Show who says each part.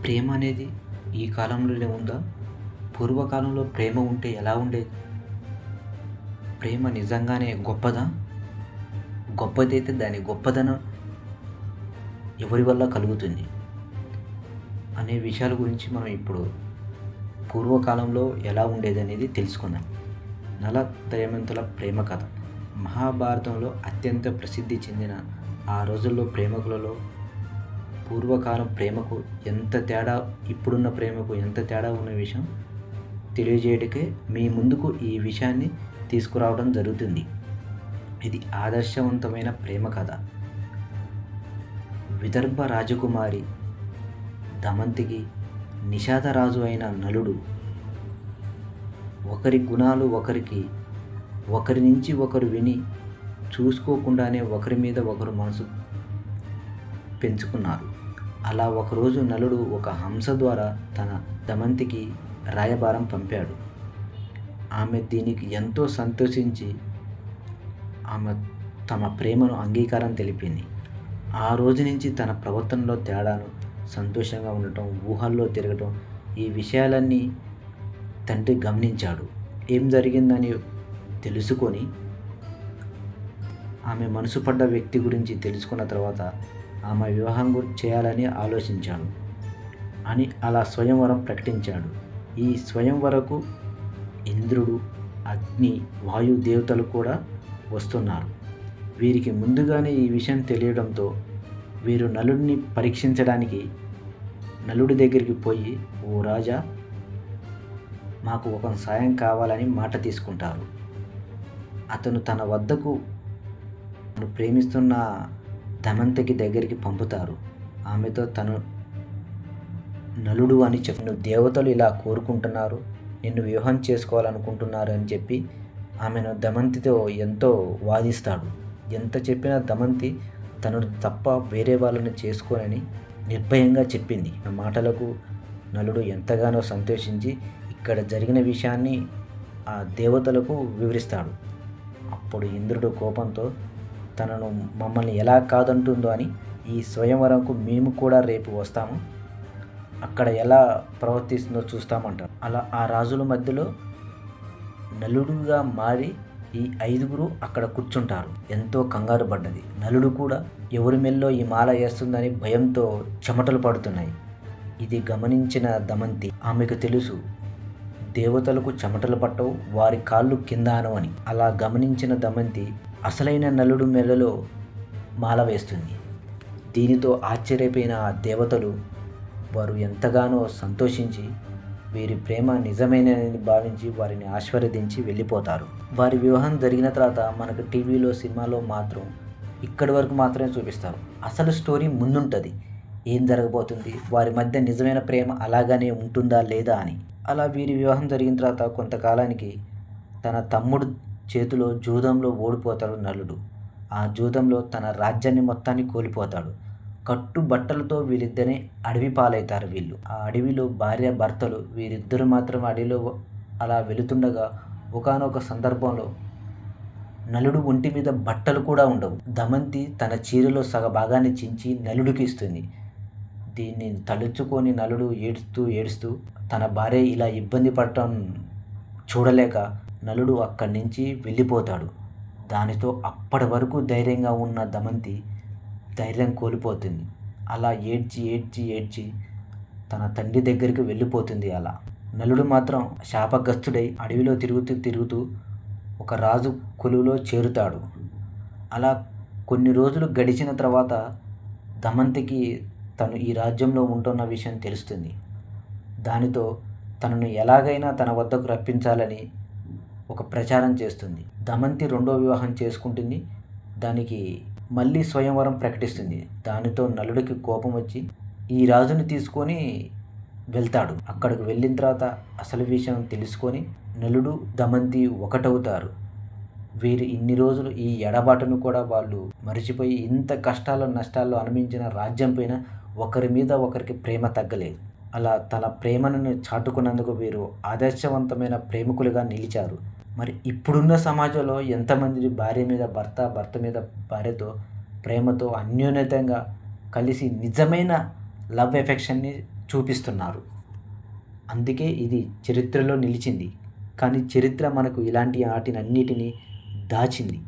Speaker 1: ప్రేమ అనేది ఈ కాలంలోనే ఉందా? పూర్వకాలంలో ప్రేమ ఉంటే ఎలా ఉండేది? ప్రేమ నిజంగానే గొప్పదా? గొప్పదైతే దాని గొప్పదనం ఎవరి వల్ల కలుగుతుంది? అనే విషయాల గురించి మనం ఇప్పుడు పూర్వకాలంలో ఎలా ఉండేదనేది తెలుసుకుందాం. నల దమయంతుల ప్రేమ కథ. మహాభారతంలో అత్యంత ప్రసిద్ధి చెందిన ఆ రోజుల్లో ప్రేమికులలో పూర్వకాలం ప్రేమకు ఎంత తేడా, ఇప్పుడున్న ప్రేమకు ఎంత తేడా ఉన్న విషయం తెలియజేయటకే మీ ముందుకు ఈ విషయాన్ని తీసుకురావడం జరుగుతుంది. ఇది ఆదర్శవంతమైన ప్రేమ కథ. విదర్భ రాజకుమారి దమయంతికి నిషాదరాజు అయిన నలుడు ఒకరి గుణాలు ఒకరి నుంచి ఒకరు విని చూసుకోకుండానే ఒకరి మీద ఒకరు మనసు పెంచుకున్నారు. అలా ఒకరోజు నలుడు ఒక హంస ద్వారా తన దమయంతికి రాయబారం పంపాడు. ఆమె దీనికి ఎంతో సంతోషించి ఆమె తమ ప్రేమను అంగీకారం తెలిపింది. ఆ రోజు నుంచి తన ప్రవర్తనలో తేడాను, సంతోషంగా ఉండటం, ఊహల్లో తిరగటం, ఈ విషయాలన్నీ తండ్రి గమనించాడు. ఏం జరిగిందని తెలుసుకొని ఆమె మనసు పడ్డ వ్యక్తి గురించి తెలుసుకున్న తర్వాత ఆమె వివాహం చేయాలని ఆలోచించాడు అని అలా స్వయంవరం ప్రకటించాడు. ఈ స్వయంవరకు ఇంద్రుడు, అగ్ని, వాయు దేవతలు కూడా వస్తున్నారు. వీరికి ముందుగానే ఈ విషయం తెలియడంతో వీరు నలుడిని పరీక్షించడానికి నలుడి దగ్గరికి పోయి, ఓ రాజా, మాకు ఒక సాయం కావాలని మాట తీసుకుంటారు. అతను తన వద్దకు ప్రేమిస్తున్న దమయంతికి దగ్గరికి పంపుతారు. ఆమెతో తను నలుడు అని చెప్పిన దేవతలు ఇలా కోరుకుంటున్నారు, నిన్ను వివాహం చేసుకోవాలనుకుంటున్నారు అని చెప్పి ఆమెను దమయంతితో ఎంతో వాదిస్తాడు. ఎంత చెప్పినా దమయంతి తను తప్ప వేరే వాళ్ళని చేసుకోనని నిర్భయంగా చెప్పింది. ఆ మాటలకు నలుడు ఎంతగానో సంతోషించి ఇక్కడ జరిగిన విషయాన్ని ఆ దేవతలకు వివరిస్తాడు. అప్పుడు ఇంద్రుడు కోపంతో తనను మమ్మల్ని ఎలా కాదంటుందో అని, ఈ స్వయంవరంకు మేము కూడా రేపు వస్తాము, అక్కడ ఎలా ప్రవర్తిస్తుందో చూస్తామంటారు. అలా ఆ రాజుల మధ్యలో నలుడుగా మారి ఈ 5గురు అక్కడ కూర్చుంటారు. ఎంతో కంగారు పడ్డది. నలుడు కూడా ఎవరి మెల్లో ఈ మాల వేస్తుందని భయంతో చెమటలు పడుతున్నాయి. ఇది గమనించిన దమయంతి, ఆమెకు తెలుసు దేవతలకు చెమటలు పట్టవు, వారి కాళ్ళు కింద అనవని. అలా గమనించిన దమయంతి అసలైన నలుడు మెల్లలో మాల వేస్తుంది. దీనితో ఆశ్చర్యపోయిన ఆ దేవతలు వారు ఎంతగానో సంతోషించి వీరి ప్రేమ నిజమైనదని భావించి వారిని ఆశీర్వదించి వెళ్ళిపోతారు. వారి వివాహం జరిగిన తర్వాత మనకు టీవీలో, సినిమాలో మాత్రం ఇక్కడి వరకు మాత్రమే చూపిస్తారు. అసలు స్టోరీ ముందుంటుంది, ఏం జరగబోతుంది, వారి మధ్య నిజమైన ప్రేమ అలాగానే ఉంటుందా లేదా అని. అలా వీరి వివాహం జరిగిన తర్వాత కొంతకాలానికి తన తమ్ముడు చేతిలో జూదంలో ఓడిపోతాడు నలుడు. ఆ జూదంలో తన రాజ్యాన్ని మొత్తాన్ని కోల్పోతాడు. కట్టుబట్టలతో వీరిద్దరిని అడవి పాలవుతారు. వీళ్ళు ఆ అడవిలో భార్య భర్తలు వీరిద్దరు మాత్రం అడవిలో అలా వెళుతుండగా ఒకానొక సందర్భంలో నలుడు ఒంటి మీద బట్టలు కూడా ఉండవు. దమయంతి తన చీరలో సగ భాగాన్ని చించి నలుడికి ఇస్తుంది. దీన్ని తలుచుకొని నలుడు ఏడుస్తూ తన భార్య ఇలా ఇబ్బంది పడటం చూడలేక నలుడు అక్కడి నుంచి వెళ్ళిపోతాడు. దానితో అప్పటి వరకు ధైర్యంగా ఉన్న దమయంతి ధైర్యం కోల్పోతుంది. అలా ఏడ్చి తన తండ్రి దగ్గరికి వెళ్ళిపోతుంది. అలా నలుడు మాత్రం శాపగ్రస్తుడై అడవిలో తిరుగుతూ ఒక రాజు కొలువులో చేరుతాడు. అలా కొన్ని రోజులు గడిచిన తర్వాత దమయంతికి తను ఈ రాజ్యంలో ఉంటున్న విషయం తెలుస్తుంది. దానితో తనను ఎలాగైనా తన వద్దకు రప్పించాలని ఒక ప్రచారం చేస్తుంది. దమయంతి రెండో వివాహం చేసుకుంటుంది. దానికి మళ్ళీ స్వయంవరం ప్రకటిస్తుంది. దానితో నలుడికి కోపం వచ్చి ఈ రాజుని తీసుకొని వెళ్తాడు. అక్కడికి వెళ్ళిన తర్వాత అసలు విషయం తెలుసుకొని నలుడు, దమయంతి ఒకటవుతారు. వీరు ఇన్ని రోజులు ఈ ఎడబాటును కూడా వాళ్ళు మరిచిపోయి ఇంత కష్టాలు నష్టాల్లో అనుభవించిన రాజ్యం పైన ఒకరి మీద ఒకరికి ప్రేమ తగ్గలేదు. అలా తన ప్రేమను చాటుకున్నందుకు వీరు ఆదర్శవంతమైన ప్రేమికులుగా నిలిచారు. మరి ఇప్పుడున్న సమాజంలో ఎంతమంది భార్య మీద భర్త, భర్త మీద భార్యతో ప్రేమతో అన్యోన్యతంగా కలిసి నిజమైన లవ్ ఎఫెక్షన్ని చూపిస్తున్నారు. అందుకే ఇది చరిత్రలో నిలిచింది. కానీ చరిత్ర మనకు ఇలాంటి వాటినన్నిటినీ దాచింది.